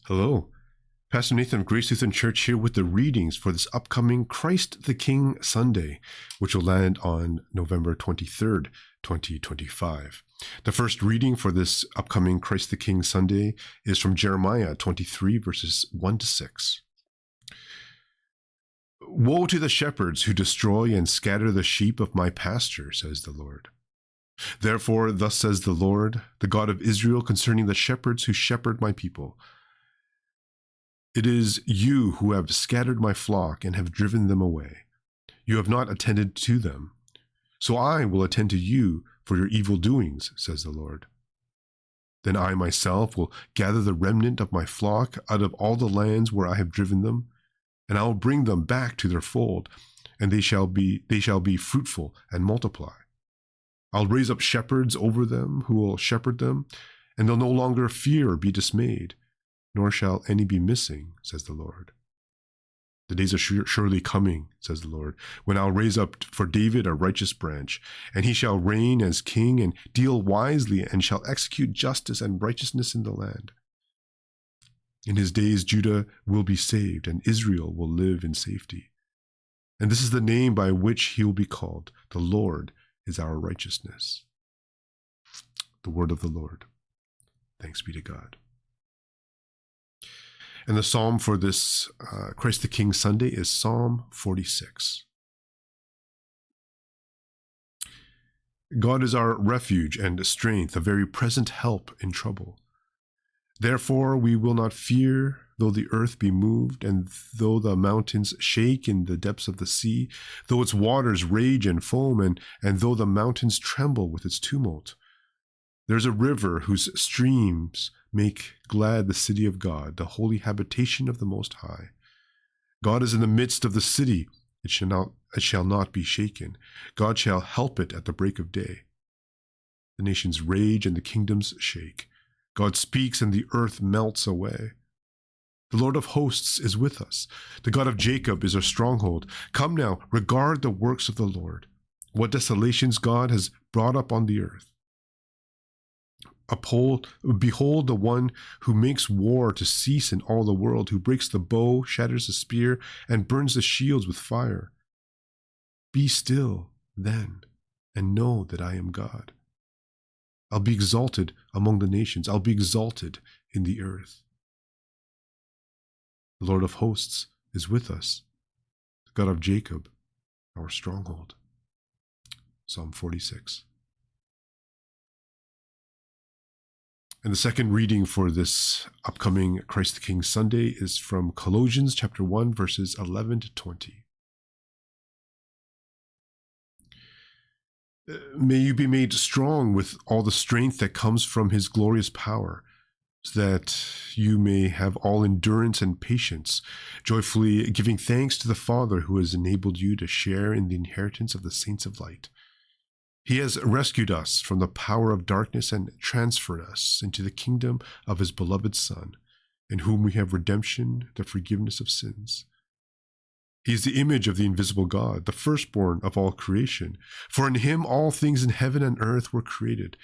Hello, Pastor Nathan of Grace Lutheran Church here with the readings for this upcoming Christ the King Sunday, which will land on November 23rd, 2025. The first reading for this upcoming Christ the King Sunday is from Jeremiah 23, verses 1 to 6. Woe to the shepherds who destroy and scatter the sheep of my pasture, says the Lord. Therefore, thus says the Lord, the God of Israel, concerning the shepherds who shepherd my people. It is you who have scattered my flock and have driven them away. You have not attended to them. So I will attend to you for your evil doings, says the Lord. Then I myself will gather the remnant of my flock out of all the lands where I have driven them, and I will bring them back to their fold, and they shall be fruitful and multiply. I'll raise up shepherds over them who will shepherd them, and they'll no longer fear or be dismayed, nor shall any be missing, says the Lord. The days are surely coming, says the Lord, when I'll raise up for David a righteous branch, and he shall reign as king and deal wisely and shall execute justice and righteousness in the land. In his days Judah will be saved, and Israel will live in safety. And this is the name by which he will be called. The Lord is our righteousness. The word of the Lord. Thanks be to God. And the psalm for this Christ the King Sunday is Psalm 46. God is our refuge and strength, a very present help in trouble. Therefore we will not fear, though the earth be moved, and though the mountains shake in the depths of the sea, though its waters rage and foam, and though the mountains tremble with its tumult. There's a river whose streams make glad the city of God, the holy habitation of the Most High. God is in the midst of the city. It shall not be shaken. God shall help it at the break of day. The nations rage and the kingdoms shake. God speaks and the earth melts away. The Lord of hosts is with us. The God of Jacob is our stronghold. Come now, regard the works of the Lord, what desolations God has brought up on the earth. Behold the one who makes war to cease in all the world, who breaks the bow, shatters the spear, and burns the shields with fire. Be still, then, and know that I am God. I'll be exalted among the nations. I'll be exalted in the earth. The Lord of hosts is with us, the God of Jacob, our stronghold. Psalm 46. And the second reading for this upcoming Christ the King Sunday is from Colossians chapter 1, verses 11 to 20. May you be made strong with all the strength that comes from his glorious power, so that you may have all endurance and patience, joyfully giving thanks to the Father who has enabled you to share in the inheritance of the saints of light. He has rescued us from the power of darkness and transferred us into the kingdom of his beloved Son, in whom we have redemption, the forgiveness of sins. He is the image of the invisible God, the firstborn of all creation. For in him all things in heaven and earth were created,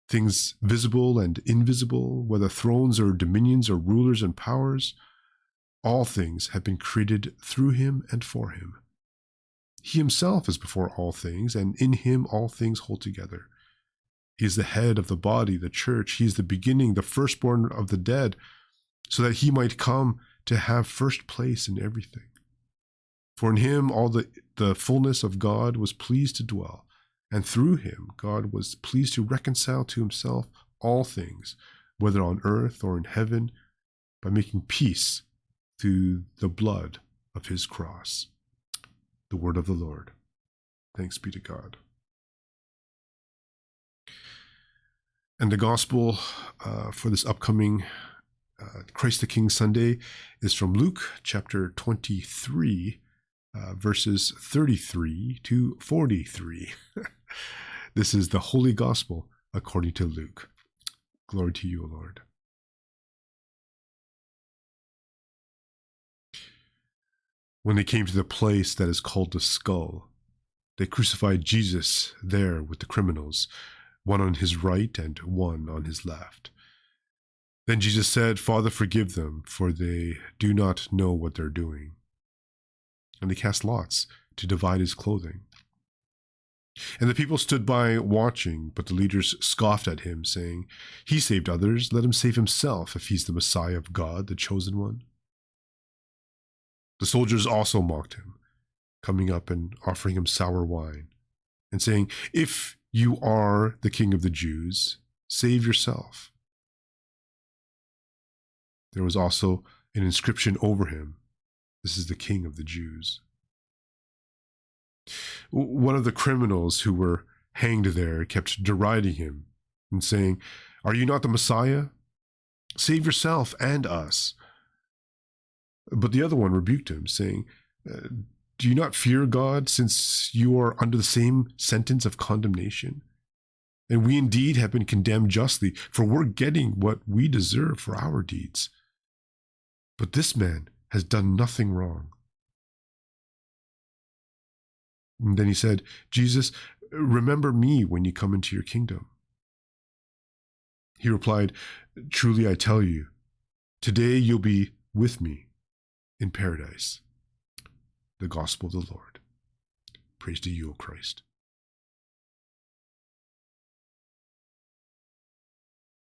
things visible and invisible, whether thrones or dominions or rulers and powers. All things have been created through him and for him. He himself is before all things, and in him all things hold together. He is the head of the body, the church. He is the beginning, the firstborn of the dead, so that he might come to have first place in everything. For in him all the fullness of God was pleased to dwell, and through him God was pleased to reconcile to himself all things, whether on earth or in heaven, by making peace through the blood of his cross. The word of the Lord. Thanks be to God. And the gospel for this upcoming Christ the King Sunday is from Luke chapter 23, verses 33 to 43. This is the Holy Gospel according to Luke. Glory to you, O Lord. When they came to the place that is called the Skull, they crucified Jesus there with the criminals, one on his right and one on his left. Then Jesus said, "Father, forgive them, for they do not know what they're doing." And they cast lots to divide his clothing. And the people stood by watching, but the leaders scoffed at him, saying, "He saved others, let him save himself if he's the Messiah of God, the chosen one." The soldiers also mocked him, coming up and offering him sour wine, and saying, "If you are the king of the Jews, save yourself." There was also an inscription over him, "This is the King of the Jews." One of the criminals who were hanged there kept deriding him and saying, "Are you not the Messiah? Save yourself and us." But the other one rebuked him, saying, "Do you not fear God, since you are under the same sentence of condemnation? And we indeed have been condemned justly, for we're getting what we deserve for our deeds. But this man has done nothing wrong." And then he said, "Jesus, remember me when you come into your kingdom." He replied, "Truly I tell you, today you'll be with me in paradise." The gospel of the Lord. Praise to you, O Christ.